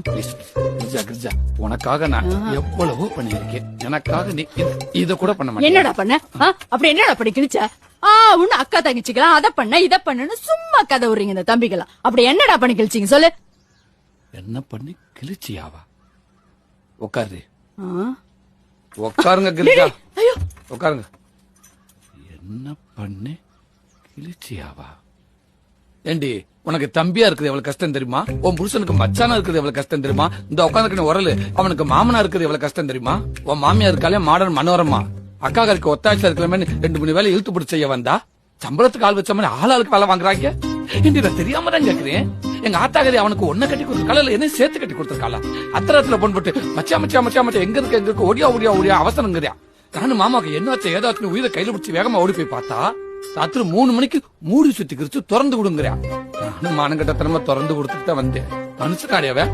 Please Girija Girija, உனக்காக நான் எவ்வளவோ பண்ணிருக்கேன். எனக்காக நீ இத கூட பண்ண மாட்டேன். என்னடா பண்ண? அப்படி என்னடா பண்ணி கிழிச்ச? உன்ன அக்கா தங்கச்சிக்கலாம் அத பண்ண இத பண்ணுன்னு சும்மா கதை விடுறீங்க இந்த தம்பிக்கலாம். அப்படி என்னடா பண்ணி கிழிச்சீங்க சொல்லு. என்ன பண்ணி கிழிச்சியாவா? உட்காரு. உட்காருங்க கிரிஜா, உட்காருங்க. என்ன பண்ணி கிழிச்சியாவா? ஏண்டி, உனக்கு தம்பியா இருக்குது எவ்வளவு கஷ்டம் தெரியுமா? உன் புருஷனுக்கு மச்சானா இருக்குது எவ்வளவு கஷ்டம் தெரியுமா? இந்த உட்காந்துக்கு உரலு அவனுக்கு மாமனா இருக்குது எவ்வளவு கஷ்டம் தெரியுமா? உன் மாமியா இருக்காலே மாடர்ன் மனோரமா, அக்காக்களுக்கு ஒத்தாட்சி இருக்கலாமே 2-3 வேலை இழுத்து பிடிச்ச செய்ய வந்தா சம்பளத்துக்கு ஆள் வச்ச மாதிரி ஆளுக்கு வேலை வாங்குறாங்க. நான் தெரியாம தான் கேக்குறேன். எங்க ஆத்தாகரி அவனுக்கு ஒன்ன கட்டி கொடுத்துருக்காளா இல்ல என்ன சேர்த்து கட்டி கொடுத்துருக்காளா? அத்தரத்துல பொண்பட்டு மச்சா மச்சா மச்சா மச்சா எங்க இருக்கு ஓடியா ஓடியா ஓடியா அவசரங்கிறியா? நானும் மாமாக்கு என்ன வச்ச ஏதாச்சும் உயிரை கையில பிடிச்சி வேகமா ஓடி போய் பார்த்தா ராத்திரி 3 மணிக்கு மூடி சுத்தி கிரிச்சு திறந்து விடுங்கிறியா? நானும் மானங்கட்டத்தனமா திறந்து கொடுத்துட்டு தான் வந்தேன். மனுஷனாடியாவ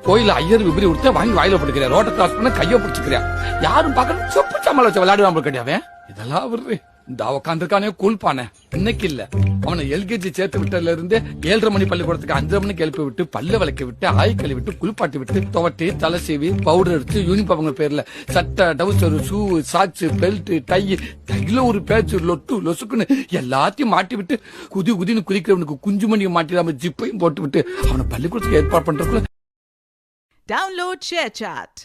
கோயில ஐயர் விபரி கொடுத்த வாங்கி வாயில போட்டுக்கிறியா? ரோட்டை கிராஸ் பண்ண கைய பிடிச்சிக்கிறியா? யாரும் பாக்கணும் சொப்பு சமாள வச்ச விளையாடுவாங்க கிடையாவே. இதெல்லாம் விடுறேன். இந்த உட்காந்துருக்கானே கூழ்பானே இன்னைக்கு இல்ல, அவனை எல்கேஜி சேர்த்து விட்டதுல இருந்து 7:30 மணி பள்ளிக்கூடத்துக்கு 5:30 மணிக்கு எழுப்பி விட்டு பல்ல விளக்கி விட்டு ஆய்க்கழி விட்டு குளிப்பாட்டி விட்டு துவட்டி தலை சீவி பவுடர் எடுத்து யூனிஃபார்ம் பேர்ல சட்டை டவுசர் ஷூ சாக்ஸ் பெல்ட் கையில ஒரு பேச்சு லொட்டு லொசுக்குன்னு எல்லாத்தையும் மாட்டி விட்டு குதின்னு குதிக்கிறவனுக்கு குஞ்சு மணியும் மாட்டிடாம ஜிப்பையும் போட்டு விட்டு அவனை பள்ளிக்கூடத்துக்கு ஏற்பாடு பண்றதுக்குள்ள Download ShareChat.